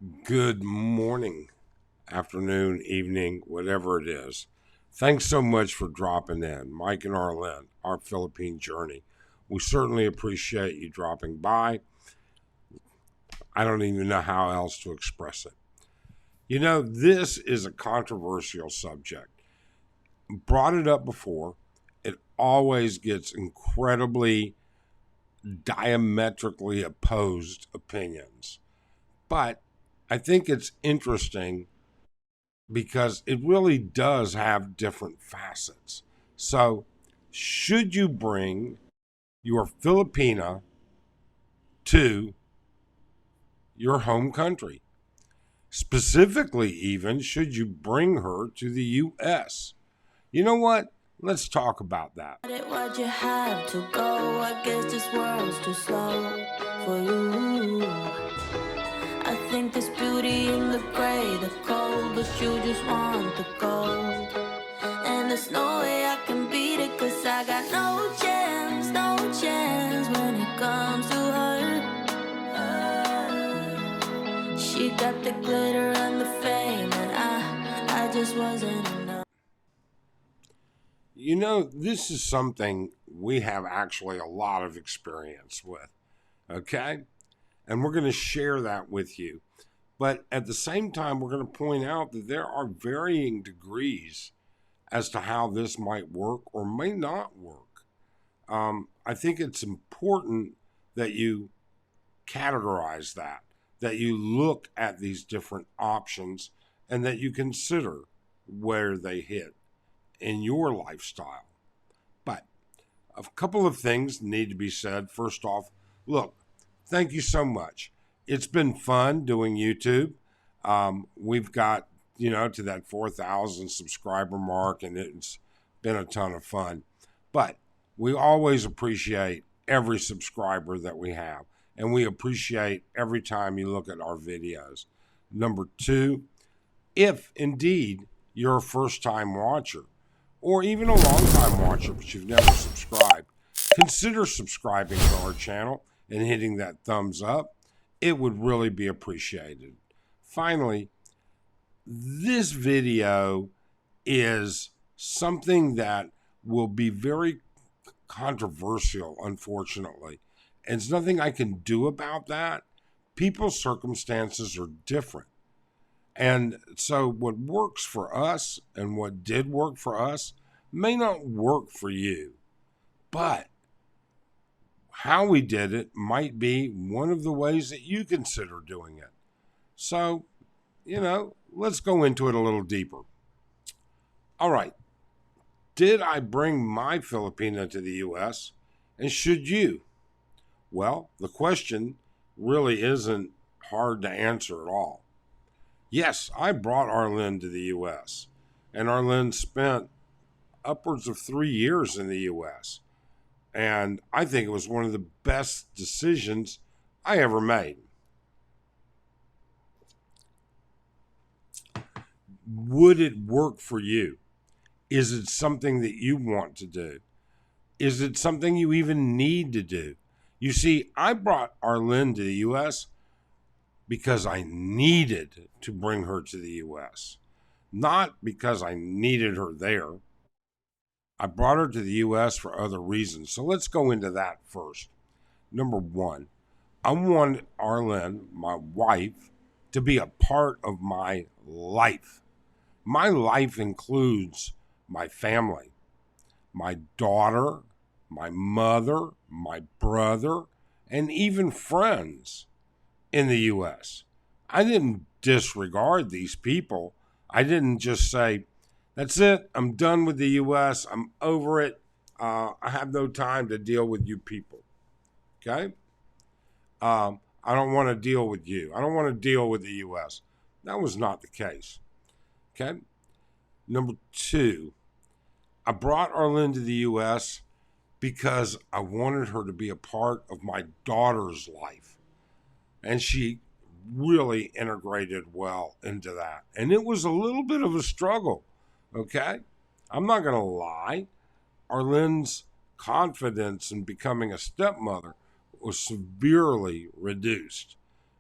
Good morning, afternoon, evening, whatever it is. Thanks so much for dropping in, Mike and Arlen, our Philippine journey. We certainly appreciate you dropping by. I don't even know how else to express it. You know, this is a controversial subject. Brought it up before. It always gets incredibly diametrically opposed opinions. But I think it's interesting because it really does have different facets. So, should you bring your Filipina to your home country? Specifically, even, should you bring her to the U.S.? You know what? Let's talk about that. Why'd you have to go? I guess this world's too slow for you. I think there's beauty in the gray, the cold, but you just want the gold. And there's no way I can beat it, cause I got no chance, no chance when it comes to her. She got the glitter and the fame, and I just wasn't enough. You know, this is something we have actually a lot of experience with, okay? And we're going to share that with you. But at the same time, we're going to point out that there are varying degrees as to how this might work or may not work. I think it's important that you categorize that you look at these different options, and that you consider where they hit in your lifestyle. But a couple of things need to be said. First off, look, thank you so much. It's been fun doing YouTube. We've got, to that 4,000 subscriber mark, and it's been a ton of fun. But we always appreciate every subscriber that we have, and we appreciate every time you look at our videos. Number two, if indeed you're a first time watcher, or even a long time watcher but you've never subscribed, consider subscribing to our channel and hitting that thumbs up. It would really be appreciated. Finally, this video is something that will be very controversial, unfortunately. And there's nothing I can do about that. People's circumstances are different. And so what works for us and what did work for us may not work for you. But how we did it might be one of the ways that you consider doing it. So, let's go into it a little deeper. All right. Did I bring my Filipina to the U.S.? And should you? Well, the question really isn't hard to answer at all. Yes, I brought Arlen to the U.S., and Arlen spent upwards of 3 years in the U.S., and I think it was one of the best decisions I ever made. Would it work for you? Is it something that you want to do? Is it something you even need to do? You see, I brought Arlen to the U.S. because I needed to bring her to the U.S., not because I needed her there. I brought her to the U.S. for other reasons. So let's go into that first. Number one, I wanted Arlen, my wife, to be a part of my life. My life includes my family, my daughter, my mother, my brother, and even friends in the U.S. I didn't disregard these people. I didn't just say, that's it, I'm done with the U.S., I'm over it, I have no time to deal with you people. Okay? I don't want to deal with you. I don't want to deal with the U.S. That was not the case. Okay? Number two, I brought Arlen to the U.S. because I wanted her to be a part of my daughter's life. And she really integrated well into that. And it was a little bit of a struggle, okay? I'm not going to lie. Arlen's confidence in becoming a stepmother was severely reduced.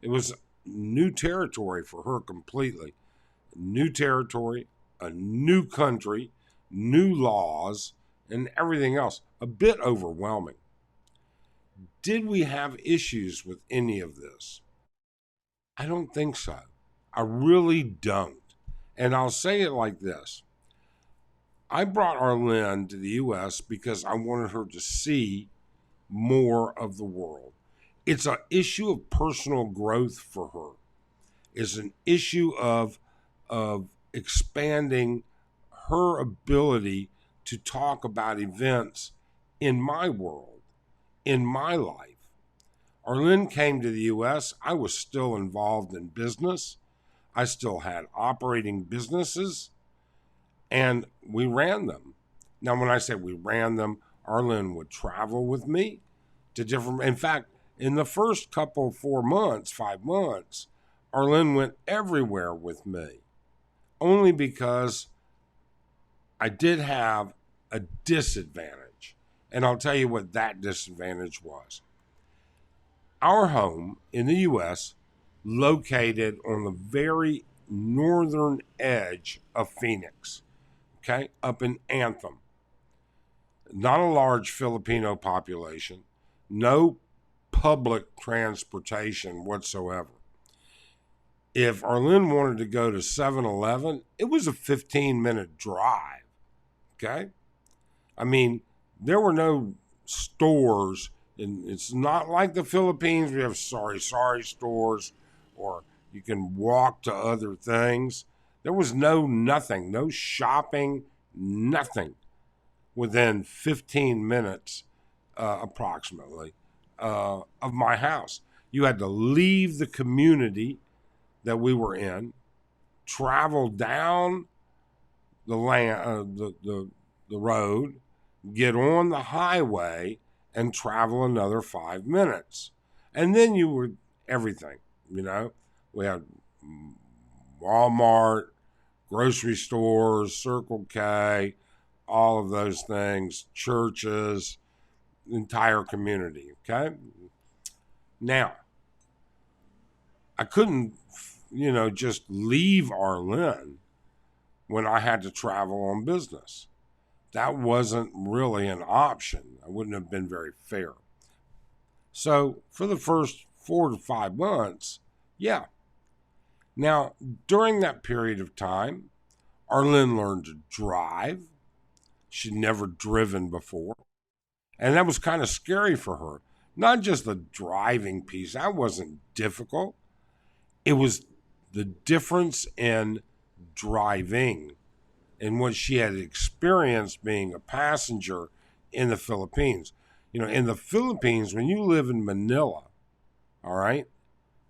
It was new territory for her completely. New territory, a new country, new laws, and everything else. A bit overwhelming. Did we have issues with any of this? I don't think so. I really don't. And I'll say it like this. I brought Arlene to the U.S. because I wanted her to see more of the world. It's an issue of personal growth for her. It's an issue of expanding her ability to talk about events in my world, in my life. Arlene came to the U.S. I was still involved in business. I still had operating businesses, and we ran them. Now, when I say we ran them, Arlene would travel with me to different, in fact, in the first couple, 4 months, 5 months, Arlene went everywhere with me, only because I did have a disadvantage. And I'll tell you what that disadvantage was. Our home in the U.S., located on the very northern edge of Phoenix, okay, up in Anthem. Not a large Filipino population, no public transportation whatsoever. If Arlene wanted to go to 7-Eleven, it was a 15-minute drive, okay? I mean, there were no stores, and it's not like the Philippines. We have sorry stores, or you can walk to other things. There was nothing, no shopping, nothing within 15 minutes approximately of my house. You had to leave the community that we were in, travel down the road, get on the highway, and travel another 5 minutes. And then you were everything, you know. We had Walmart, grocery stores, Circle K, all of those things, churches, entire community, okay? Now, I couldn't, just leave Arlene when I had to travel on business. That wasn't really an option. I wouldn't have been very fair. So for the first 4 to 5 months, yeah. Now, during that period of time, Arlene learned to drive. She'd never driven before. And that was kind of scary for her. Not just the driving piece. That wasn't difficult. It was the difference in driving and what she had experienced being a passenger in the Philippines. In the Philippines, when you live in Manila, all right,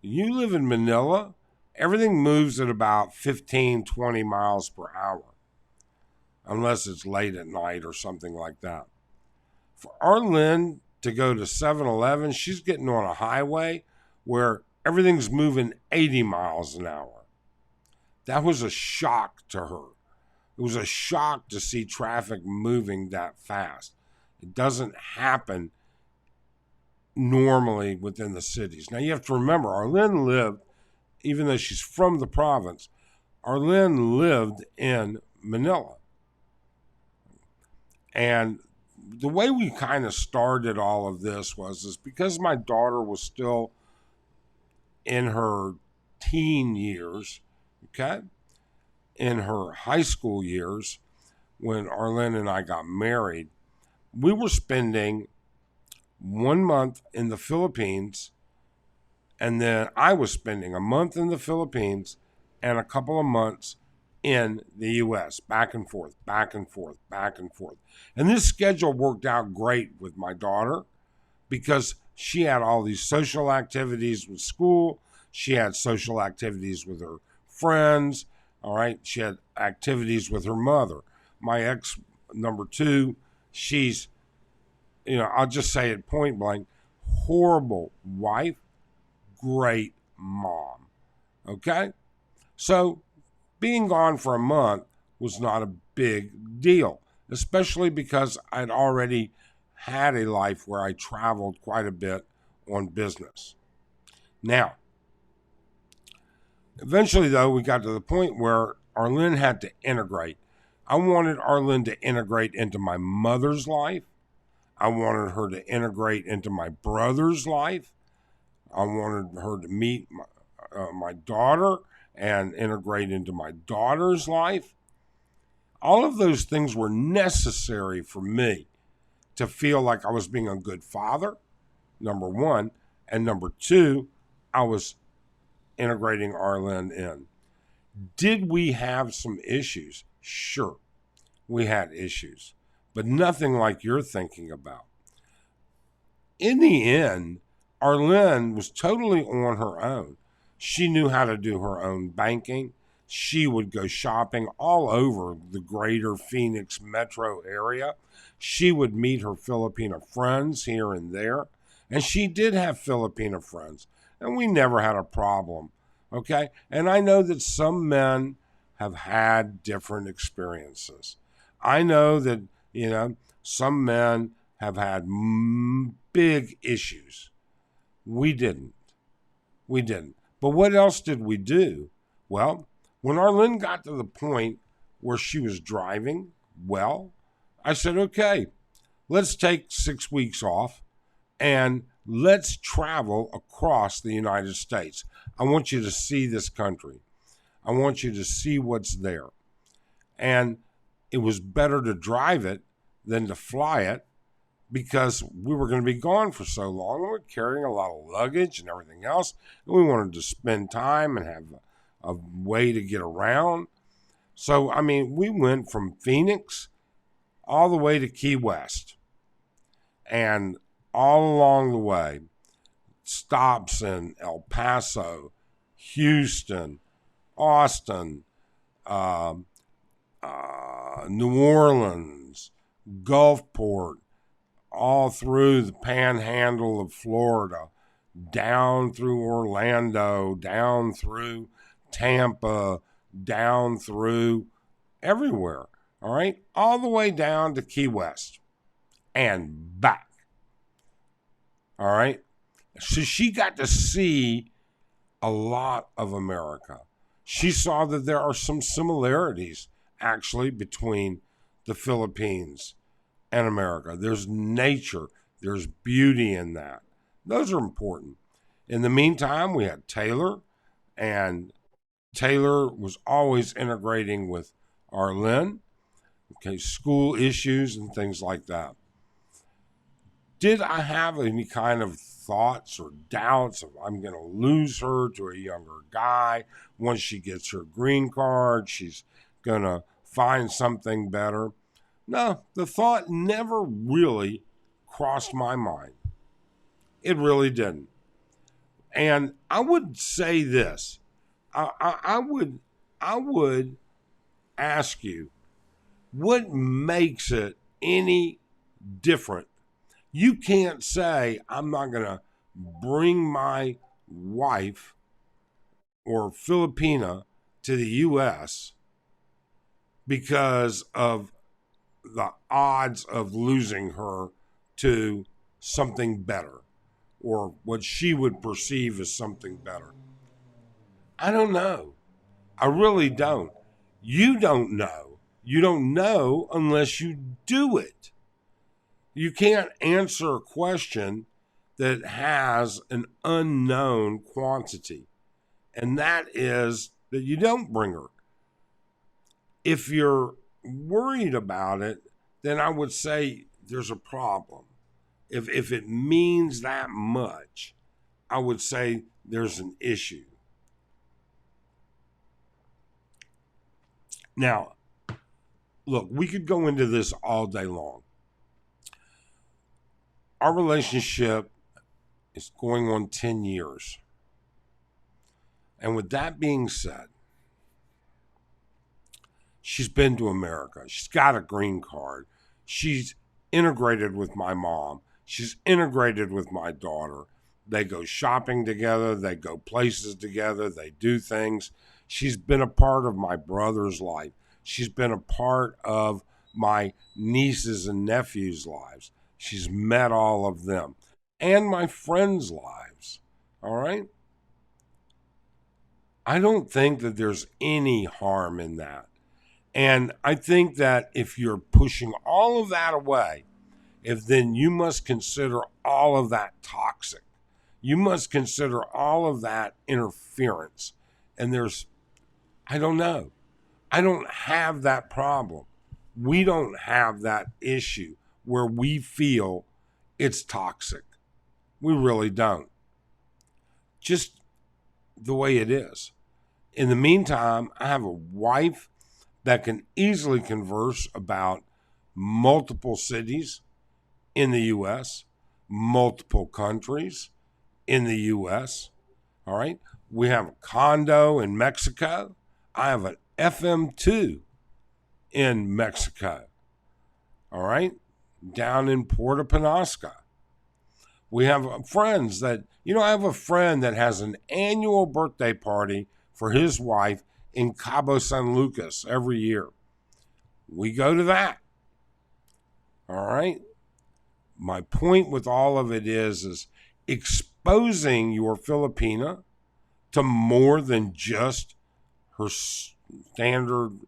you live in Manila, everything moves at about 15, 20 miles per hour, unless it's late at night or something like that. For Arlene to go to 7-Eleven, she's getting on a highway where everything's moving 80 miles an hour. That was a shock to her. It was a shock to see traffic moving that fast. It doesn't happen normally within the cities. Now you have to remember, Arlene lived, even though she's from the province, Arlene lived in Manila. And the way we kind of started all of this is because my daughter was still in her teen years, okay, in her high school years, when Arlene and I got married, we were spending 1 month in the Philippines, and then I was spending a month in the Philippines and a couple of months in the U.S., back and forth, back and forth, back and forth. And this schedule worked out great with my daughter because she had all these social activities with school. She had social activities with her friends. All right. She had activities with her mother. My ex, number 2, she's, I'll just say it point blank, horrible wife, great mom. Okay. So being gone for a month was not a big deal, especially because I'd already had a life where I traveled quite a bit on business. Now, Eventually, though, we got to the point where Arlen had to integrate. I wanted Arlen to integrate into my mother's life. I wanted her to integrate into my brother's life. I wanted her to meet my daughter and integrate into my daughter's life. All of those things were necessary for me to feel like I was being a good father, number one. And number two, I was integrating Arlen in. Did we have some issues? Sure, we had issues, but nothing like you're thinking about. In the end, Arlen was totally on her own. She knew how to do her own banking. She would go shopping all over the greater Phoenix metro area. She would meet her Filipino friends here and there. And she did have Filipino friends. And we never had a problem. Okay? And I know that some men have had different experiences. I know that, some men have had big issues. We didn't. We didn't. But what else did we do? Well, when Arlen got to the point where she was driving well, I said, okay, let's take 6 weeks off and let's travel across the United States. I want you to see this country. I want you to see what's there. And it was better to drive it than to fly it because we were going to be gone for so long. We were carrying a lot of luggage and everything else. And we wanted to spend time and have a way to get around. So, we went from Phoenix all the way to Key West. And all along the way, stops in El Paso, Houston, Austin, New Orleans, Gulfport, all through the panhandle of Florida, down through Orlando, down through Tampa, down through everywhere, all right? All the way down to Key West and back, all right? So she got to see a lot of America. She saw that there are some similarities, actually, between the Philippines and America. There's nature, there's beauty in that. Those are important. In the meantime, we had Taylor, and Taylor was always integrating with Arlen, okay, school issues and things like that. Did I have any kind of thoughts or doubts of I'm going to lose her to a younger guy? Once she gets her green card, she's going to find something better. No, the thought never really crossed my mind. It really didn't. And I would say this. I would ask you, what makes it any different? You can't say, I'm not going to bring my wife or Filipina to the U.S. because of the odds of losing her to something better or what she would perceive as something better. I don't know. I really don't. You don't know. You don't know unless you do it. You can't answer a question that has an unknown quantity, and that is that you don't bring her. If you're worried about it, then I would say there's a problem. If it means that much, I would say there's an issue. Now, look, we could go into this all day long. Our relationship is going on 10 years. And with that being said, she's been to America. She's got a green card. She's integrated with my mom. She's integrated with my daughter. They go shopping together. They go places together. They do things. She's been a part of my brother's life. She's been a part of my nieces and nephews' lives. She's met all of them and my friends' lives. All right? I don't think that there's any harm in that. And I think that if you're pushing all of that away, if then you must consider all of that toxic. You must consider all of that interference. And I don't know. I don't have that problem. We don't have that issue where we feel it's toxic. We really don't. Just the way it is. In the meantime, I have a wife that can easily converse about multiple cities in the U.S., multiple countries in the U.S. All right. We have a condo in Mexico. I have an FM2 in Mexico. All right. Down in Puerto Penasco. We have friends that, I have a friend that has an annual birthday party for his wife in Cabo San Lucas every year. We go to that. All right. My point with all of it is exposing your Filipina to more than just her standard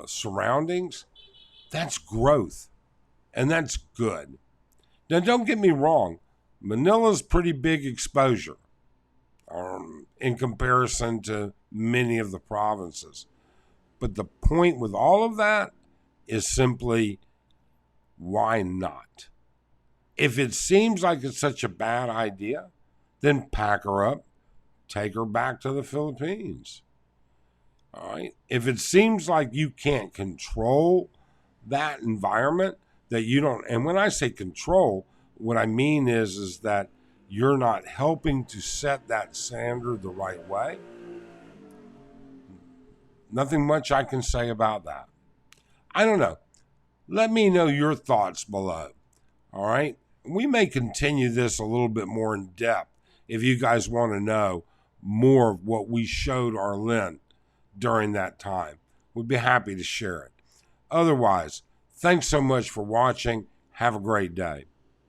surroundings. That's growth, and that's good. Now, don't get me wrong. Manila's pretty big exposure in comparison to many of the provinces. But the point with all of that is simply, why not? If it seems like it's such a bad idea, then pack her up, take her back to the Philippines. All right. If it seems like you can't control that environment, that you don't, and when I say control, what I mean is that you're not helping to set that standard the right way, nothing much I can say about that. I don't know. Let me know your thoughts below. All right. We may continue this a little bit more in depth if you guys want to know more of what we showed Arlen during that time. We'd be happy to share it. Otherwise, thanks so much for watching. Have a great day.